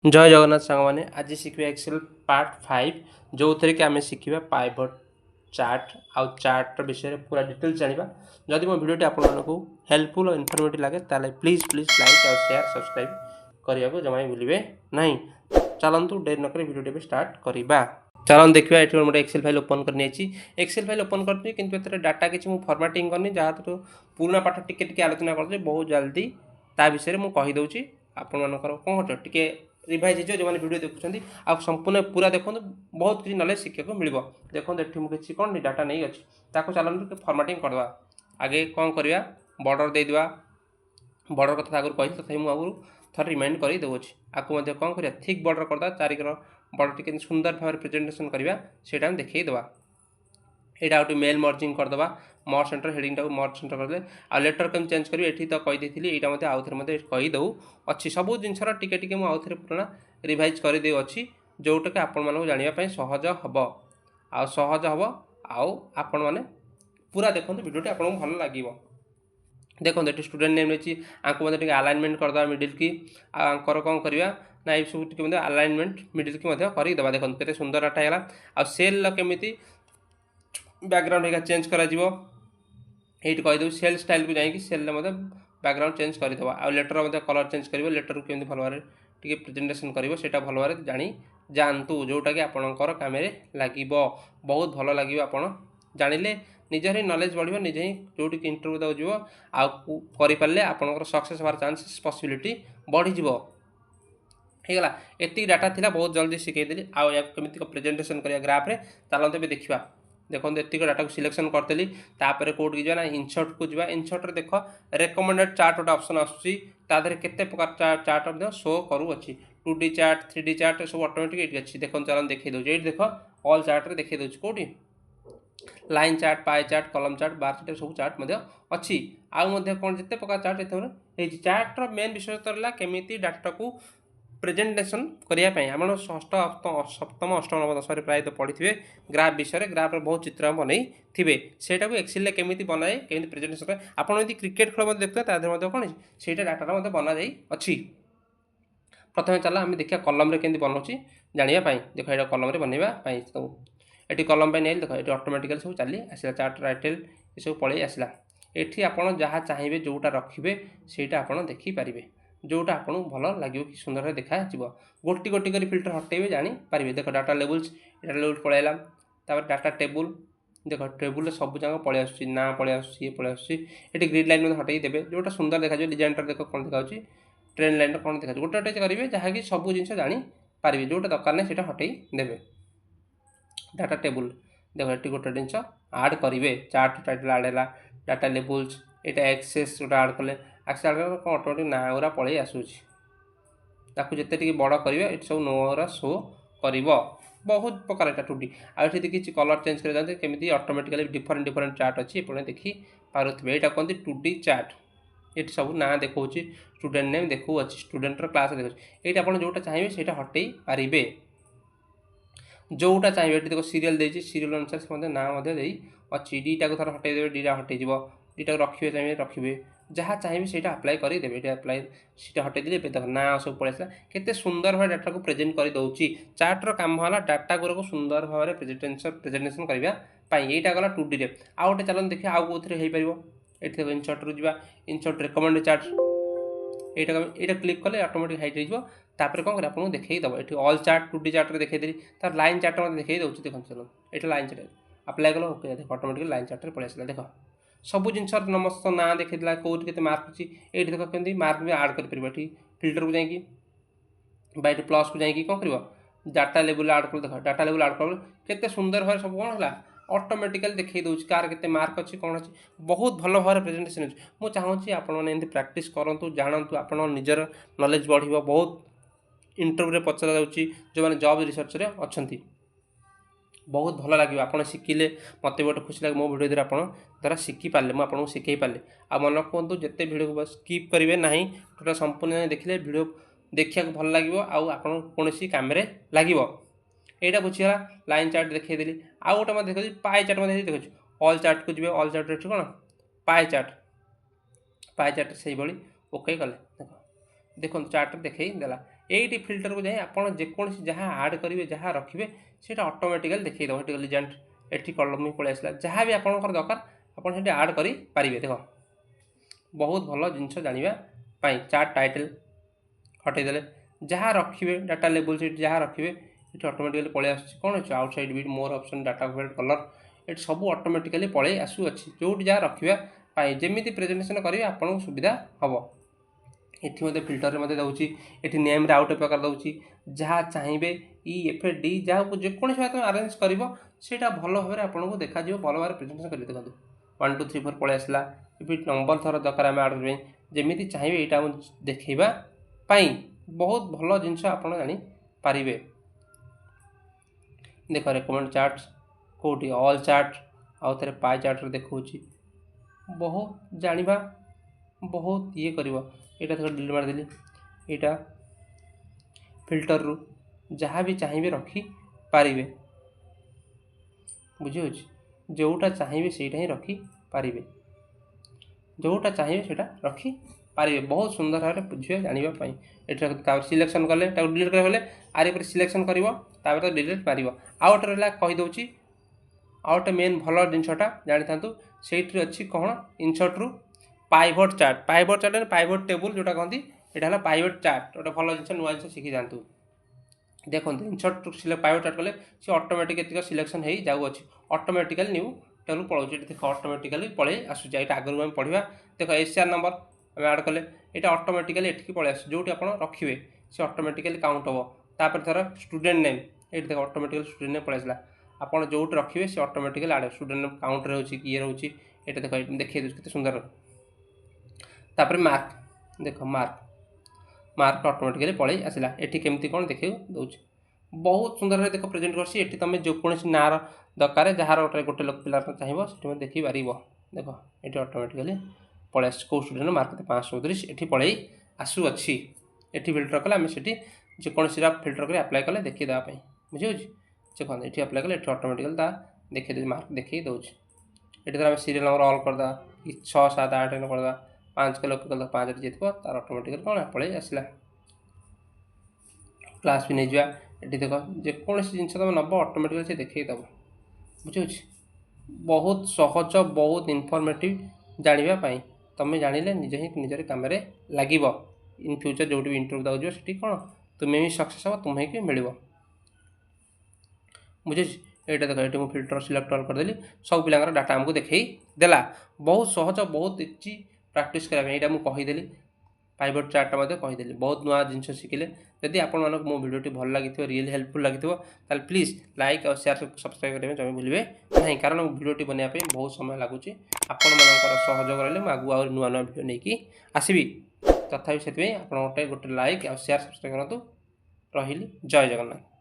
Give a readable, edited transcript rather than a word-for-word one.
जय जगन्नाथ सांग मैंने आज शिखा एक्सेल पार्ट 5 जो थे कि आम शिखा पाइवट चार्ट आउ चार्ट विषय पूरा डिटेल्स जाना जदि मो भिडियोटी आपको हेल्पफुल और इनफर्मेटिव लगे ताले प्लीज प्लीज लाइक और शेयर सब्सक्राइब करने को जमा भूलिए ना। चलतु डेरी नक भिडियो स्टार्ट करवा। चलन देखा ये गोटे एक्सेल फाइल ओपन करनी एक्सेल फाइल ओपन करनी कि डाटा किसी फर्माटिंग करनी जहाँ पुराना पाठ टिके आलोचना कर बहुत जल्दी ता विषय मुझे कहीदे आपण कौन टे रिभाइज हो जो मैंने वीडियो देखुं आ संपूर्ण पूरा देखो बहुत किसी नॉलेज शिक्षा मिल देखो ये मुझे कौन डाटा नहीं अच्छी चलते फर्माटिंग करदे आगे कौन करवा बॉर्डर देदेवा बॉर्डर कथा आगुरी कही तथा मुझे आगुरी थोड़ा रिमाइंड कर दूसरी आपको कौन कर थिक बॉर्डर करदे चारिकर बॉर्डर टी सुंदर भाव में प्रेजेंटेशन करवा से देखईदेवा यहाँ गोटे मेल मर्जिंग करदे मर सेंटर हेडिंग टाक मर सेंटर करदे आ लेटर कम चेंज करी एठी तो कही देथिली एटा मते आउ थे कही दऊ अच्छी सब जिनसर टिके टिके आउ थे पुराना रिवाइज कर दे अच्छी जोटा कि आपण मानक जानापी सहज हम आ सहज हम आपण मैंने पूरा देखो वीडियो आपको भल लगे। देखो ये स्टूडेंट नेम अच्छी आपको मतलब अलाइनमेंट करदे मिडिल की आंकर कौन करवा ना ये सब टी अलाइनमेंट मिडिल की करदे देखो केते सुंदर डाटा है आ सेल केमी बैकग्राउंड है चेंज कर ये कहीदेव सेल स्टाइल को जाकि सेल बैकग्राउंड चेंज करदे आ लेटर कलर चेंज कर लेटर को भल भाव टी प्रेजेंटेशन कर भल भाव जानी जातु जोटा कि आपणकर कम लगे बहुत भल लगे आप जानिले निजर ही नॉलेज बढ़िया निजे ही जो इंटरव्यू दे जीव आपारे आपंकर सक्सेस हमार चांसेस पॉसिबिलिटी बढ़ीज होगा। एति डाटा थिला बहुत जल्दी शिखेदेली आमती प्रेजेंटेशन करिया ग्राफ रे चलते भी देखा देखो ये डाटा को सिलेक्शन करदेली तापर कौट जाना इनसर्ट को जावा इनसर्ट देख रेकमेंडेड चार्ट गोटे ऑप्शन आसुची केते प्रकार चार्ट शो करुच्ची 2D चार्ट 3D चार्ट सब ऑटोमेटिक ये अच्छी देखो चलन देखी दूसरी ये देख ऑल चार्ट देखी दूसरी कौटी लाइन चार्ट पाए चार्ट कलम चार्ट बार चार्ट सब चार्ट अच्छी आउ कौन जिते प्रकार चार्ट ये चार्टर मेन विषय रहा केमी डाटा को प्रेजेंटेशन करने आप षष्ठ सप्तम अष्टम नवम दशम प्राय तो पढ़ी थे ग्राफ विषय ग्राफ बहुत चित्र बनई थे से एक्सेल केमी बनाए केमी प्रेजेंटेशन आपड़ यदि क्रिकेट खेल देखते हैं कौन से डाटा बना जाई अच्छी। प्रथम चल आम देखा कलम केमी बनाऊँगी जानापी देख ये कलम बनवाई सब ये कलम नहीं देख ये ऑटोमेटिकली सब चली आसला चार्ट टाइटल ये सब पलि आसला ये आप जहाँ चाहिए जोटा रखिए ସେଇଟା आप देखिपारे जोटा आपको भल लगे कि सुंदर देखा गोटी गोटी कर फिल्टर हटेबे जानीपारे देख डाटा लेवल्स डाटा लेवल पलैला डाटा टेबुल देख टेबुल सब जगह पलि आस ना पलि आस पलि आसटी ग्रिड लाइन हटे देवे जोटा सुंदर देखा डिजाइन देख कौन देखा ट्रेन लाइन कौन देखा गोटे गोटे करेंगे जहाँकि सब जिन जानीपारे जोटा दरकार नहीं से हटे देवे डाटा टेबुल देख ये गोटे जिन आड करेंगे चार्ट टाइटल आड है डाटा लेवल्स यहाँ एक्सेस जो आड कले एक्सेस आड कले कौन ऑटोमेटिक ना गुरा पलि आसूची जिते बड़ करेंगे ये सब नुरा शो कर बहुत प्रकार यहाँ 2D आगे देखिए कलर चेंज कर केमी ऑटोमेटिकली डिफरेंट डिफरेंट चार्ट अच्छी पुणे देखी पारे यहाँ कहते 2D चार्ट ये सब ना देखा स्टूडेंट नेम देखू अच्छी स्टूडेंटर क्लास देखो ये आप जोटा चाहिए से हटे पारे जोटा चाहिए ये देख सीरियल देती सीरियल अनुसार से ना अच्छी डीटा को थोड़ा हटेदेवे डीटा हटेज डीटा को रखिए चाहिए रखिए जहाँ चाहिए से आप्लाय करदेवे ये आप्लाय सीटा हटेदे देख ना सब पलैसा केते सुंदर भाव डाटा को प्रेजेंट कर दूसरी चार्टर काम है डाटा गुरा को सुंदर भाव में प्रेजेंटेशन करने यहाँ गला 2D रे आउ गोटे चलन देखिए आउ कौन हो पार ये इनसर्ट रू जा इनसर्ट रेकमेंड चार्ट यहाँ क्लिक कले ऑटोमेटिक हाइट होपर कौन कर आपको देखईदेव ये ऑल चार्ट 2D चार्ट देखईदेली तार लाइन चार्ट मतलब देखई दूसरी देखो चलो ये लाइन चार्ट अप्लाई कल ओके देख ऑटोमेटिक लाइन चार्ट पलि आसला देख सब जिन नमस्त ना देखा कौट के मार्क अच्छी ये देख कमी मार्क भी आड कर फिल्टर को जाकि ये प्लस को जाकि कौन कर डाटा लेवल आड कर देख डाटा लेवल आड कर केते सुंदर भाव सब कौन है ऑटोमेटिकली देखई दूसरी कार के मार्क अच्छी कौन अच्छी बहुत भल भाव प्रेजेंटेशन अच्छी मुझे चाहूँगी आपने प्राक्ट करूँ जानतु आप निजर नॉलेज बढ़ बहुत इंटरव्यू पचरा जाऊँगी जो मैंने जॉब रिसर्च रे अच्छा बहुत भल लगे आप शिखिले मत गोटे खुशी लगे मो भिडियो आप द्वारा शिखिपारे मुझे शिखई पारे आ मन कहतु जिते भिडियो को स्किप करेंगे ना टोटाल संपूर्ण देखिले भिडियो देखा भल लगे आपन कौन कम लगे यहाँ बुझीगला लाइन चार्ट देखईदेली आउ गोटे मैं देखी पाए चार्ट मैं देखी ऑल चार्ट को जी ऑल चार्ट कौन पाए चार्ट से भाई ओके कले देख देखो चार्ट देखई देला एटी फिल्टर को जाए आप जेकोसी जहाँ आड करेंगे जहाँ रखिए सीटा ऑटोमेटिकली देखिए ये लिजेंड एटी कलम पलि आसला जहाँ भी आपंकर दरकार आपड़ी आड करेंगे देख बहुत भल जिनस जानापी चार्ट टाइटल हटेदेले जहाँ रखिए डाटा लेवल से जहाँ रखिए ये ऑटोमेटिकली पलि आस कौन अच्छे outside bit more option data fade colour ये सब ऑटोमेटिकली पलि आसुच्छी जो जहाँ रखापी जमी प्रेजेंटेशन करेंगे आपको सुविधा हम ये फिल्टर में दूसरी ये नेम रे आउट प्रकार दूसरी जहाँ चाहिए EFD जहाँ जेको तुम आरेंज कर भल भाव आपको देखा भल भाव प्रेजेंटेशन करेंगे देखो 1 2 3 4 पलि आसला ये नंबर थर दरकार आम आड करें जमी चाहिए यहाँ देखा बहुत भल जिनस आप जापारे देख रेकमेंड चार्ट कौटी ऑल चार्ट आउ थे पाई चार्ट देखा बहुत जाना बहुत ये कर यहाँ थोड़ा डिलीट मारदेली यहाँ फिल्टर रु जहाँ भी चाहिए रखी पारे बुझे जोटा चाहिए से रखी पारे जोटा चाहिए से रखी पारे बहुत सुंदर भाव बुझे जानापी ये सिलेक्शन कले डिलीट करें आर पर सिलेक्शन कर डिलीट मार आउ गोटे रहा कहीदे आउ गोटे मेन भल जिनसटा जानी था से अच्छी कौन इनसर्ट रु पाइवट चार्ट पाइवट टेबुल जोटा कहती यहाँ पाइवट चार्ट गोटे भल जिन नुआ जिन शिखी जातु देखो इनसर्ट पाइवट चार्ट कले सी ऑटोमेटिक एतिक सिलेक्शन हो जाऊँगी ऑटोमेटिकली न्यू टेबुल पलाऊँ देख ऑटोमेटिकली पलि आसूँ ये आगुरी आम पढ़ा देख SCR नंबर आम आड कले ये ऑटोमेटिकली एठिक पलि आस जो आप रखिए सी ऑटोमेटिकली काउंट हम तापर थर स्टूडेंट नेम ये देख ऑटोमेटिकली स्टूडेंट नेम पलि आसला आप जो रखिए सी ऑटोमेटिकली आड स्टूडेंट नेम काउंट रोचे कि ये रोचे ये देख देखिए के सुंदर तापर मार्क देख मार्क ऑटोमेटिकली पलि आसला ये केमती कौन देखिए दूसरी बहुत सुंदर भाव देख प्रेजेंट करसी ये तुम जो कौन ना दरकार जार गोटे लोक पिला चाहिए से देखिपार देख ये ऑटोमेटिकली पलि आस कौ स्टूडेंट मार्क 534 ये पलि आसूसी ये फिल्टर कले आम से जेकोसी फिल्टर कर आप्लाय कले देखी देवाई बुझे देखो ये आप्लाय कले ऑटोमेटिकली देखिए मार्क देखिए दूसरी ये आम सीरियल नंबर ऑल करदा 6 7 8 करदा 5 कल 5 जीत तार ऑटोमेटिकली कौन पलि आसला क्लास भी नहीं जावा ये देख जेकोसी जिन तुम नब ऑटोमेटिकली से देखद बुझे बहुत सहज बहुत इनफॉर्मेटिव जानापी तुम्हें जानिले निज ही निजर कम लगे इन फ्यूचर जो भी इंटरव्यू दाऊ जी कौन तुम्हें भी सक्सेस हम तुम्हें कि मिल बुझे ये देख ये मुझे फिल्टर सिलेक्ट करदेली सब पिला डाटा आमको देखई देला बहुत सहज बहुत इजी प्रैक्टिस करने मुझे कहीदेली पाइवट चार्ट कहीदेली बहुत नुआ जिन शिखिले जदि आपण मो भिडियो भल लगी रियल हेल्पफुल लगी प्लीज लाइक और शेयर सब्सक्राइब करने जमा भूलें ना कारण भिडियो बनाने बहुत समय लगुच आपण सहयोग रही मुझे आगू नुआ नुआ भिडियो नहीं आसबि तथापि से आप गोटे लाइक और शेयर सब्सक्राइब करूँ रही जय जगन्नाथ।